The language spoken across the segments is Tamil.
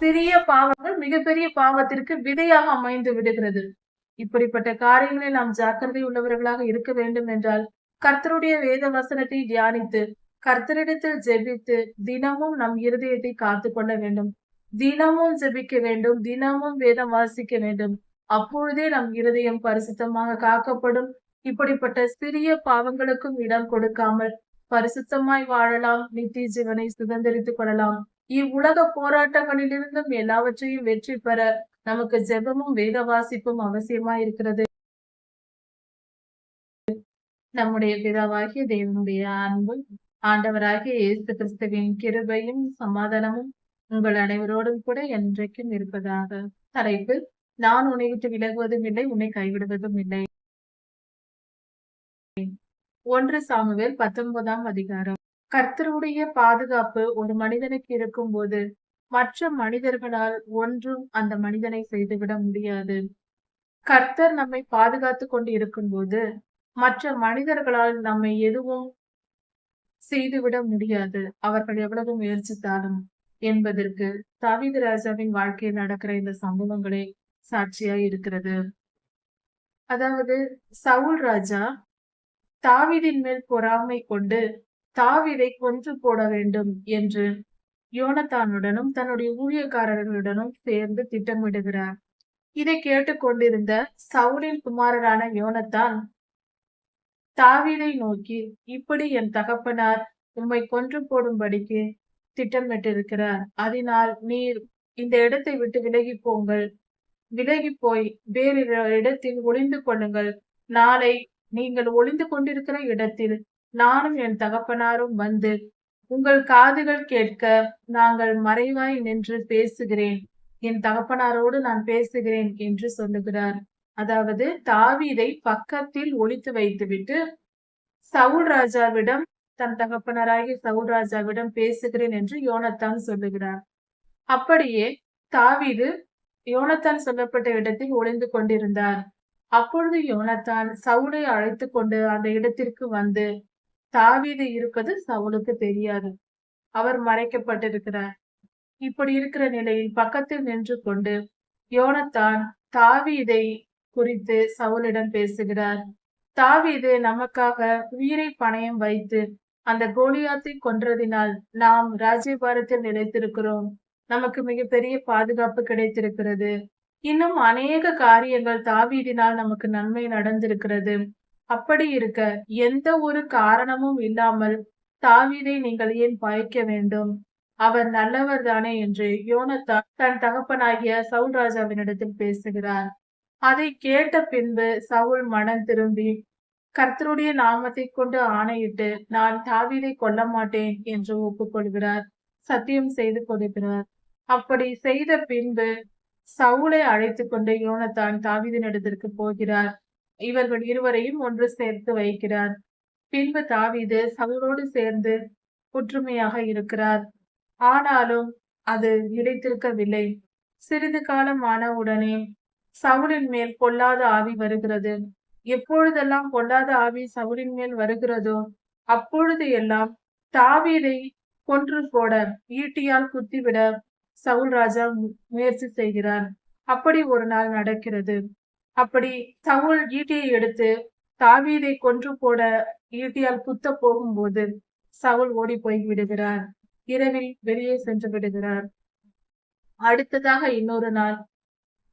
சிறிய பாவங்கள் மிகப்பெரிய பாவத்திற்கு விதையாக அமைந்து விடுகிறது. இப்படிப்பட்ட காரியங்களில் நாம் ஜாக்கிரதை உள்ளவர்களாக இருக்க வேண்டும் என்றால், கர்த்தருடைய வேத வசனத்தை தியானித்து, கர்த்தரிடத்தில் ஜெபித்து, தினமும் நம் இருதயத்தை காத்துக் கொள்ள வேண்டும். தினமும் ஜெபிக்க வேண்டும். தினமும் வேதம் வாசிக்க வேண்டும். அப்பொழுதே நம் இருதயம் பரிசுத்தமாக காக்கப்படும். இப்படிப்பட்ட சிறிய பாவங்களுக்கும் இடம் கொடுக்காமல் பரிசுத்தமாய் வாழலாம். நித்திய ஜீவனை சுதந்திரித்துக் கொள்ளலாம். இவ்வுலக போராட்டங்களிலிருந்தும் எல்லாவற்றையும் வெற்றி பெற நமக்கு ஜெபமும் வேத வாசிப்பும் அவசியமாய் இருக்கிறது. நம்முடைய பிதாவாகிய தேவனுடைய அன்பும் ஆண்டவராகிய இயேசு கிறிஸ்துவின் கிருபையும் சமாதானமும் உங்கள் அனைவரோடும் கூட என்றைக்கும் இருப்பதாக. தலைப்பு: நான் உன்னை விட்டு விலகுவதும் இல்லை, உன்னை கைவிடுவதும் இல்லை. 1 சாமுவேல் 19ஆம் அதிகாரம். கர்த்தருடைய பாதுகாப்பு ஒரு மனிதனுக்கு இருக்கும்போது மற்ற மனிதர்களால் ஒன்றும் அந்த மனிதனை செய்துவிட முடியாது. கர்த்தர் நம்மை பாதுகாத்துக் கொண்டு இருக்கும்போது மற்ற மனிதர்களால் நம்மை எதுவும் செய்துவிட முடியாது, அவர்கள் எவ்வளவு முயற்சித்தாலும் என்பதற்கு தாவீது ராஜாவின் வாழ்க்கையில் நடக்கிற இந்த சம்பவங்களே சாட்சியாய் இருக்கிறது. அதாவது, சவுல் ராஜா தாவீதின் மேல் பொறாமை கொண்டு தாவீதை கொன்று போட வேண்டும் என்று யோனத்தானுடனும் தன்னுடைய ஊழியக்காரர்களுடனும் சேர்ந்து திட்டமிடுகிறார். இதை கேட்டுக்கொண்டிருந்த சவுலின் குமாரரான யோனத்தான் தாவீதை நோக்கி, இப்படி என் தகப்பனார் உம்மை கொன்று போடும்படிக்கு திட்டமிட்டிருக்கிறார். அதனால் நீர் இந்த இடத்தை விட்டு விலகி போங்கள். விலகி போய் வேறு இடத்தில் ஒளிந்து கொள்ளுங்கள். நாளை நீங்கள் ஒளிந்து கொண்டிருக்கிற இடத்தில் நானும் என் தகப்பனாரும் வந்து உங்கள் காதுகள் கேட்க நாங்கள் மறைவாய் நின்று பேசுகிறேன். என் தகப்பனாரோடு நான் பேசுகிறேன் என்று சொல்லுகிறார். அதாவது, தாவீதை பக்கத்தில் ஒளித்து வைத்துவிட்டு சவுல் ராஜாவிடம், தன் தகப்பனராகிய சவுல் ராஜாவிடம் பேசுகிறேன் என்று யோனத்தான் சொல்லுகிறார். அப்படியே தாவீது யோனத்தான் சொல்லப்பட்ட இடத்தில் ஒளிந்து கொண்டிருந்தார். அப்பொழுது யோனத்தான் சவுலை அழைத்து கொண்டு அந்த இடத்திற்கு வந்து, தாவீது இருப்பது சவுலுக்கு தெரியாது, அவர் மறைக்கப்பட்டிருக்கிறார். இப்படி இருக்கிற நிலையில் பக்கத்தில் நின்று கொண்டு யோனத்தான் தாவீதை குறித்து சவுலிடம் பேசுகிறார். தாவீது நமக்காக உயிரை பணயம் வைத்து அந்த கோலியாத்தை கொன்றதினால் நாம் ராஜ்யபாரத்தில் நிலைத்திருக்கிறோம். நமக்கு மிகப்பெரிய பாதுகாப்பு கிடைத்திருக்கிறது. இன்னும் அநேக காரியங்கள் தாவீதினால் நமக்கு நன்மை நடந்திருக்கிறது. அப்படி இருக்க எந்த ஒரு காரணமும் இல்லாமல் தாவீதை நீங்கள் ஏன் பயக்க வேண்டும்? அவர் நல்லவர் தானே என்று யோனத்தான் தன் தகப்பனாகிய சவுல் ராஜாவினிடத்தில் பேசுகிறார். அதை கேட்ட பின்பு சவுல் மனம் திரும்பி கர்த்தருடைய நாமத்தை கொண்டு ஆணையிட்டு, நான் தாவீதை கொல்ல மாட்டேன் என்று ஒப்புக்கொள்கிறார். சத்தியம் செய்து கொடுக்கிறார். அப்படி செய்த பின்பு சவுலை அழைத்து கொண்டு யோனத்தான் தாவீதினிடத்திற்கு போகிறார். இவர்கள் இருவரையும் ஒன்று சேர்த்து வைக்கிறார். பின்பு தாவீது சவுலோடு சேர்ந்து ஒற்றுமையாக இருக்கிறார். ஆனாலும் அது நிலைத்திருக்கவில்லை. சிறிது காலம் ஆனவுடனே சவுலின் மேல் பொல்லாத ஆவி வருகிறது. எப்பொழுதெல்லாம் பொல்லாத ஆவி சவுலின் மேல் வருகிறதோ அப்பொழுது எல்லாம் தாவீதை கொன்று போட, ஈட்டியால் குத்திவிட சவுல் ராஜா முயற்சி செய்கிறார். அப்படி ஒரு நாள் நடக்கிறது. அப்படி சவுல் ஈட்டியை எடுத்து தாவீதை கொன்று போட ஈட்டியால் குத்த போகும்போது சவுல் ஓடி போய் விடுகிறார். இரவில் வெளியே சென்று விடுகிறார். அடுத்ததாக இன்னொரு நாள்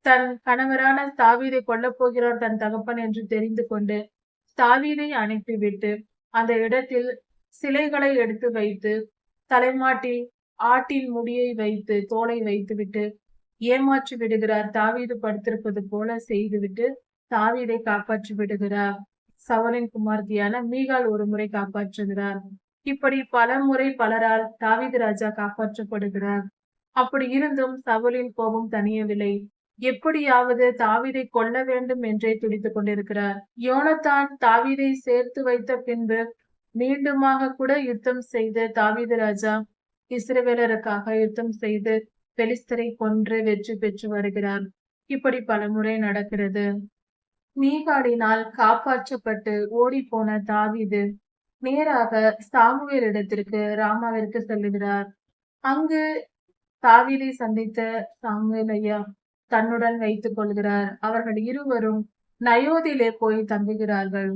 தன் கணவரான தாவீதை கொல்லப் போகிறார் தன் தகப்பன் என்று தெரிந்து கொண்டு தாவீதை அனுப்பிவிட்டு அந்த இடத்தில் சிலைகளை எடுத்து வைத்து தலைமாட்டில் ஆட்டின் முடியை வைத்து தோலை வைத்துவிட்டு ஏமாற்றி விடுகிறார். தாவீது படுத்திருப்பது போல செய்துவிட்டு தாவீதை காப்பாற்றி விடுகிறார். சவுலின் குமார்த்தியான மீகாள் ஒரு முறை காப்பாற்றுகிறார். இப்படி பல முறை பலரால் தாவீது ராஜா காப்பாற்றப்படுகிறார். அப்படி இருந்தும் சவுலின் கோபம் தணியவில்லை. எப்படியாவது தாவீதை கொல்ல வேண்டும் என்றே துடித்துக் கொண்டிருக்கிறார். யோனத்தான் தாவீதை சேர்த்து வைத்த பின்பு மீண்டுமாக கூட யுத்தம் செய்து தாவீது ராஜா இஸ்ரவேலருக்காக யுத்தம் செய்து பெலிஸ்தரை கொன்று வெற்றி பெற்று வருகிறார். இப்படி பல முறை நடக்கிறது. மீகாளினால் காப்பாற்றப்பட்டு ஓடி போன தாவீது நேராக சாமுவேல் இடத்திற்கு ராமாவிற்கு செல்லுகிறார். அங்கு தாவீதை சந்தித்த சாமுவேல் ஐயா தன்னுடன் வைத்துக் கொள்கிறார். அவர்கள் இருவரும் நயோதிலே போய் தங்குகிறார்கள்.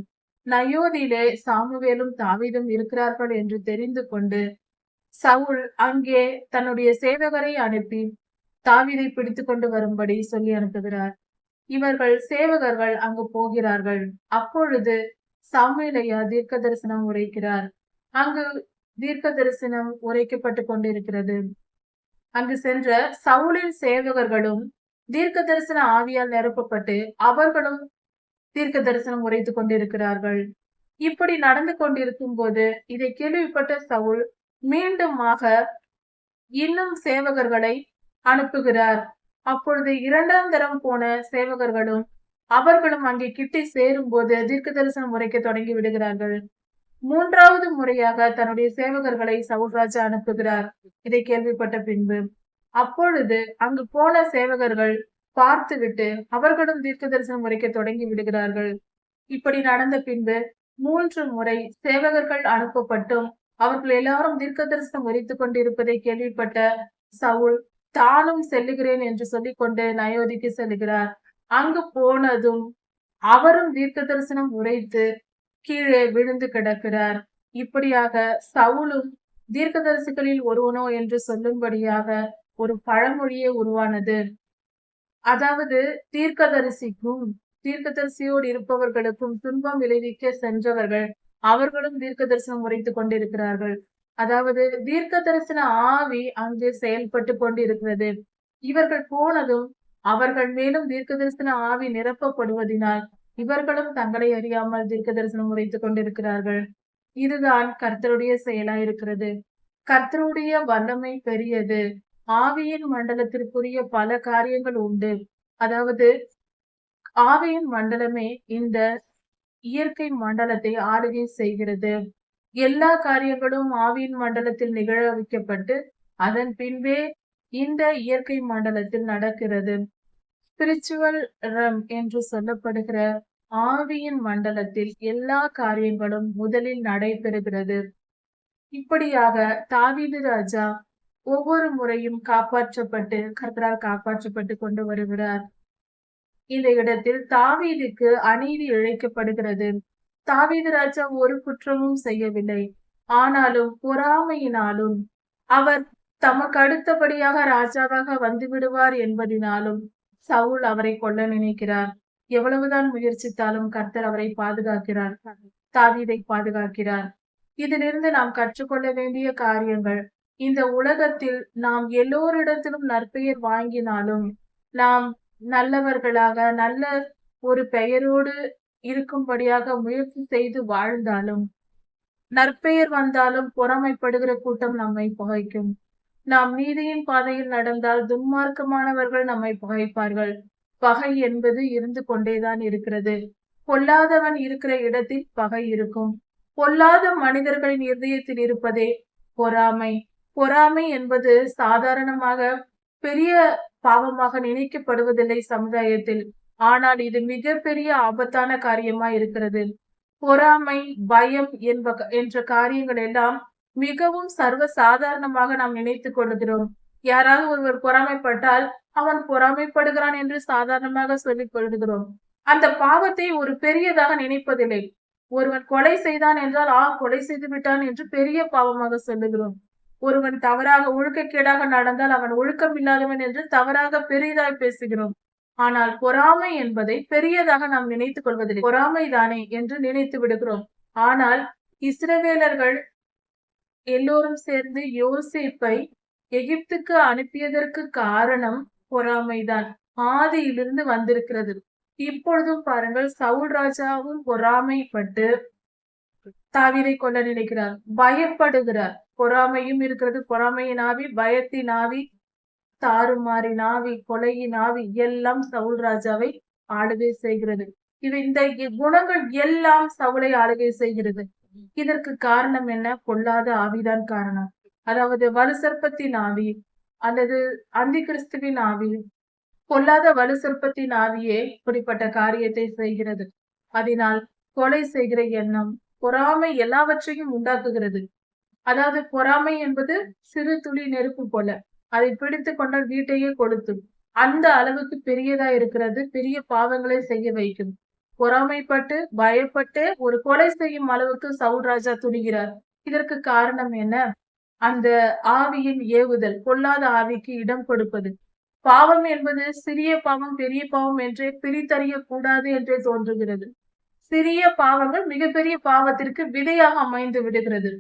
நயோதிலே சாமுவேலும் தாவீதும் இருக்கிறார்கள் என்று தெரிந்து கொண்டு சவுல் அங்கே தன்னுடைய சேவகரை அனுப்பி தாவீதை பிடித்துக் கொண்டு வரும்படி சொல்லி அனுப்புகிறார். இவர்கள் சேவகர்கள் அங்கு போகிறார்கள். அப்பொழுது சாமுவேல் ஐயா தீர்க்க தரிசனம் உரைக்கிறார். அங்கு தீர்க்க தரிசனம் உரைக்கப்பட்டு கொண்டிருக்கிறது. அங்கு சென்ற சவுலின் சேவகர்களும் தீர்க்க தரிசன ஆவியால் நிரப்பப்பட்டு அவர்களும் தீர்க்க தரிசனம் உரைத்துக் கொண்டிருக்கிறார்கள். இப்படி நடந்து கொண்டிருக்கும் போது இதை கேள்விப்பட்ட சவுல் மீண்டுமாக இன்னும் சேவகர்களை அனுப்புகிறார். அப்பொழுது இரண்டாம் தரம் போன சேவகர்களும் அவர்களும் அங்கே கிட்டி சேரும் போது தீர்க்க தரிசனம் உரைக்க தொடங்கி விடுகிறார்கள். மூன்றாவது முறையாக தன்னுடைய சேவகர்களை சவுல் ராஜா அனுப்புகிறார். இதை கேள்விப்பட்ட பின்பு அப்பொழுது அங்கு போன சேவகர்கள் பார்த்துவிட்டு அவர்களும் தீர்க்க தரிசனம் உரைக்க தொடங்கி விடுகிறார்கள். இப்படி நடந்த பின்பு 3 முறை சேவகர்கள் அனுப்பப்பட்டும் அவர்கள் எல்லாரும் தீர்க்க தரிசனம் உரைத்துக் கொண்டிருப்பதை கேள்விப்பட்ட சவுல் தானும் செல்லுகிறேன் என்று சொல்லிக்கொண்டு நயோதிக்கு செல்லுகிறார். அங்கு போனதும் அவரும் தீர்க்க தரிசனம் உரைத்து கீழே விழுந்து கிடக்கிறார். இப்படியாக சவுலும் தீர்க்கதரிசிகளில் ஒருவனோ என்று சொல்லும்படியாக ஒரு பழமொழியே உருவானது. அதாவது தீர்க்கதரிசிக்கும் தீர்க்கதரிசியோடு இருப்பவர்களுக்கும் துன்பம் விளைவிக்க சென்றவர்கள் அவர்களும் தீர்க்க தரிசனம் உரைத்துக் கொண்டிருக்கிறார்கள். அதாவது தீர்க்க தரிசன ஆவி அங்கே செயல்பட்டு கொண்டிருக்கிறது. இவர்கள் போனதும் அவர்கள் மேலும் தீர்க்க தரிசன ஆவி நிரப்பப்படுவதினால் இவர்களும் தங்களை அறியாமல் தீர்க்க தரிசனம் உரைத்துக் கொண்டிருக்கிறார்கள். இதுதான் கர்த்தருடைய செயலாயிருக்கிறது. கர்த்தருடைய வல்லமை பெரியது. ஆவியின் மண்டலத்திற்குரிய பல காரியங்கள் உண்டு. அதாவது ஆவியின் மண்டலமே இந்த இயற்கை மண்டலத்தை ஆளுகை செய்கிறது. எல்லா காரியங்களும் ஆவியின் மண்டலத்தில் நிகழ வைக்கப்பட்டு அதன் பின்பே இந்த இயற்கை மண்டலத்தில் நடக்கிறது. ஸ்பிரிச்சுவல் ரம் என்று சொல்லப்படுகிற ஆவியின் மண்டலத்தில் எல்லா காரியங்களும் முதலில் நடைபெறுகிறது. இப்படியாக தாவீது ராஜா ஒவ்வொரு முறையும் காப்பாற்றப்பட்டு கர்த்தரால் காப்பாற்றப்பட்டு கொண்டு வருகிறார். இந்த இடத்தில் தாவீதுக்கு அநீதி இழைக்கப்படுகிறது. தாவீது ராஜா ஒரு குற்றமும் செய்யவில்லை. ஆனாலும் பொறாமையினாலும் அவர் தமக்கு அடுத்தபடியாக ராஜாவாக வந்து விடுவார் என்பதினாலும் சவுல் அவரை கொல்ல நினைக்கிறார். எவ்வளவுதான் முயற்சித்தாலும் கர்த்தர் அவரை பாதுகாக்கிறார். தாவீதை பாதுகாக்கிறார். இதிலிருந்து நாம் கற்றுக்கொள்ள வேண்டிய காரியங்கள், இந்த உலகத்தில் நாம் எல்லோரிடத்திலும் நற்பெயர் வாங்கினாலும் நாம் நல்லவர்களாக நல்ல ஒரு பெயரோடு இருக்கும்படியாக முயற்சி செய்து வாழ்ந்தாலும் நற்பெயர் வந்தாலும் பொறாமைப்படுகிற கூட்டம் நம்மை பகைக்கும். நாம் நீதியின் பாதையில் நடந்தால் துன்மார்க்கமானவர்கள் நம்மை பகைப்பார்கள். பகை என்பது இருந்து கொண்டேதான் இருக்கிறது. பொல்லாதவன் இருக்கிற இடத்தில் பகை இருக்கும். பொல்லாத மனிதர்களின் இதயத்தில் இருப்பதே பொறாமை. பொறாமை என்பது சாதாரணமாக பெரிய பாவமாக நினைக்கப்படுவதில்லை சமுதாயத்தில். ஆனால் இது மிகப்பெரிய ஆபத்தான காரியமா இருக்கிறது. பொறாமை, பயம் என்ற காரியங்கள் எல்லாம் மிகவும் சர்வ சாதாரணமாக நாம் நினைத்துக் கொள்கிறோம். யாராவது ஒருவர் பொறாமைப்பட்டால் அவன் பொறாமைப்படுகிறான் என்று சாதாரணமாக சொல்லிக் கொள்கிறோம். அந்த பாவத்தை ஒரு பெரியதாக நினைப்பதில்லை. ஒருவன் கொலை செய்தான் என்றால் கொலை செய்து விட்டான் என்று பெரிய பாவமாக சொல்லுகிறோம். ஒருவன் தவறாக ஒழுக்கக்கேடாக நடந்தால் அவன் ஒழுக்கம் இல்லாதவன் என்று தவறாக பெரிதாய் பேசுகிறோம். ஆனால் பொறாமை என்பதை பெரியதாக நாம் நினைத்துக் கொள்வதில்லை. பொறாமைதானே என்று நினைத்து விடுகிறோம். ஆனால் இஸ்ரவேலர்கள் எல்லோரும் சேர்ந்து யோசேப்பை எகிப்துக்கு அனுப்பியதற்கு காரணம் பொறாமைதான். ஆதியிலிருந்து வந்திருக்கிறது. இப்பொழுதும் பாருங்கள், சவுல் ராஜாவும் பொறாமைப்பட்டு தாவீதை கொல்ல நினைக்கிறார், பயப்படுகிறார். பொறாமையும் இருக்கிறது. பொறாமையின் ஆவி, பயத்தின் ஆவி, தாறுமாறின் ஆவி, கொலையின் ஆவி எல்லாம் சவுல் ராஜாவை ஆளுகை செய்கிறது. இந்த குணங்கள் எல்லாம் சவுலை ஆளுகை செய்கிறது. இதற்கு காரணம் என்ன? பொல்லாத ஆவிதான் காரணம். அதாவது வலுசற்பத்தின் ஆவி அல்லது அந்தி கிறிஸ்துவின் ஆவி, பொல்லாத வலுசற்பத்தின் ஆவியே இப்படிப்பட்ட காரியத்தை செய்கிறது. அதனால் கொலை செய்கிற எண்ணம், பொறாமை எல்லாவற்றையும் உண்டாக்குகிறது. அதாவது பொறாமை என்பது சிறு துளி நெருப்பு போல. அதை பிடித்துக் கொண்டால் வீட்டையே கொளுத்தும். அந்த அளவுக்கு பெரியதா இருக்கிறது. பெரிய பாவங்களை செய்ய வைக்கும். பொறாமைப்பட்டு, பயப்பட்டு ஒரு கொலை செய்யும் அளவுக்கு சவுல் ராஜா துணிகிறார். இதற்கு காரணம் என்ன? அந்த ஆவியின் ஏவுதல், பொல்லாத ஆவிக்கு இடம் கொடுப்பது. பாவம் என்பது சிறிய பாவம், பெரிய பாவம் என்றே பிரித்தறியக் கூடாது என்றே தோன்றுகிறது. சிறிய பாவங்கள் மிகப்பெரிய பாவத்திற்கு விதையாக அமைந்து விடுகிறது.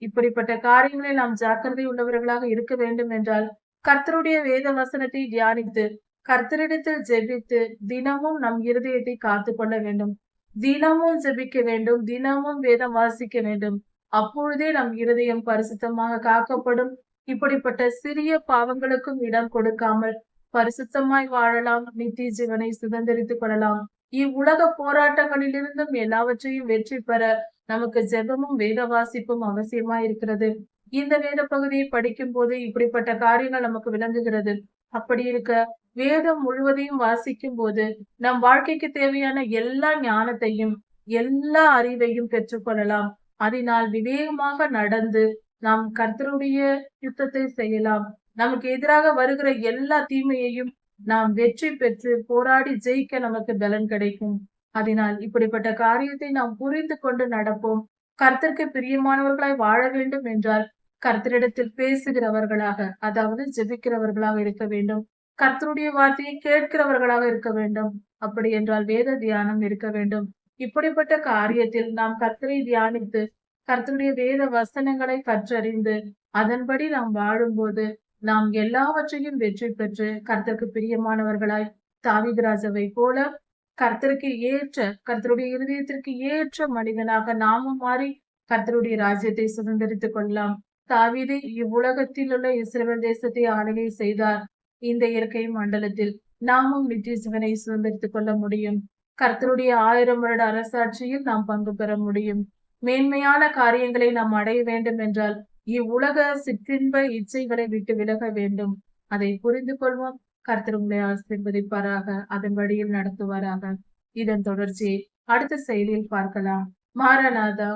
இப்படிப்பட்ட காரியங்களில் நாம் ஜாக்கிரதை உள்ளவர்களாக இருக்க வேண்டும் என்றால், கர்த்தருடைய வேத வசனத்தை தியானித்து, கர்த்தரிடத்தில் ஜெபித்து, தினமும் நம் இருதயத்தை காத்துக் கொள்ள வேண்டும். தினமும் ஜெபிக்க வேண்டும். தினமும் வேதம் வாசிக்க வேண்டும். அப்பொழுதே நம் இருதயம் பரிசுத்தமாக காக்கப்படும். இப்படிப்பட்ட சிறிய பாவங்களுக்கும் இடம் கொடுக்காமல் பரிசுத்தமாய் வாழலாம். நித்திய ஜீவனை சுதந்திரித்துக் கொள்ளலாம். இவ்வுலக போராட்டங்களிலிருந்தும் எல்லாவற்றையும் வெற்றி பெற நமக்கு ஜெபமும் வேத வாசிப்பும் அவசியமா இருக்கிறது. இந்த வேத பகுதியை படிக்கும் போது இப்படிப்பட்ட காரியங்கள் நமக்கு விளங்குகிறது. அப்படி இருக்க வேதம் முழுவதையும் வாசிக்கும் போது நம் வாழ்க்கைக்கு தேவையான எல்லா ஞானத்தையும் எல்லா அறிவையும் பெற்றுக்கொள்ளலாம். அதனால் விவேகமாக நடந்து நாம் கர்த்தருடைய யுத்தத்தை செய்யலாம். நமக்கு எதிராக வருகிற எல்லா தீமையையும் நாம் வெற்றி பெற்று போராடி ஜெயிக்க நமக்கு பலன் கிடைக்கும். அதனால் இப்படிப்பட்ட காரியத்தை நாம் புரிந்து கொண்டு நடப்போம். கர்த்தருக்கு பிரியமானவர்களாய் வாழ வேண்டும் என்றால் கர்த்தரிடத்தில் பேசுகிறவர்களாக, அதாவது ஜெபிக்கிறவர்களாக இருக்க வேண்டும். கர்த்தருடைய வார்த்தையை கேட்கிறவர்களாக இருக்க வேண்டும். அப்படி என்றால் வேத தியானம் இருக்க வேண்டும். இப்படிப்பட்ட காரியத்தில் நாம் கர்த்தரை தியானித்து கர்த்தருடைய வேத வசனங்களை கற்றறிந்து அதன்படி நாம் வாழும்போது நாம் எல்லாவற்றையும் வெற்றி பெற்று கர்த்தருக்கு பிரியமானவர்களாய் தாவீது ராஜாவை போல கர்த்தருக்கு ஏற்ற, கர்த்தருடைய இருதயத்திற்கு ஏற்ற மனிதனாக நாமும் மாறி கர்த்தருடைய ராஜ்யத்தை சுதந்திரித்துக் கொள்ளலாம். தாவீது இவ்வுலகத்தில் உள்ள இஸ்ரவேல் தேசத்தை ஆளுகை செய்தார். இந்த இயற்கை மண்டலத்தில் நாமும் நித்திய ஜீவனை சுதந்திரித்துக் கொள்ள முடியும். கர்த்தருடைய 1000 வருட அரசாட்சியில் நாம் பங்கு பெற முடியும். மேன்மையான காரியங்களை நாம் அடைய வேண்டும் என்றால் இவ்வுலக சிற்றின்ப இச்சைகளை விட்டு விலக வேண்டும். அதை புரிந்து கொள்வோம். கர்த்தர் உங்களை ஆசீர்வதிப்பாராக. அதன் வழியில் நடத்துவாராக. இதன் தொடர்ச்சியை அடுத்த செயலில் பார்க்கலாம். மாரநாதா.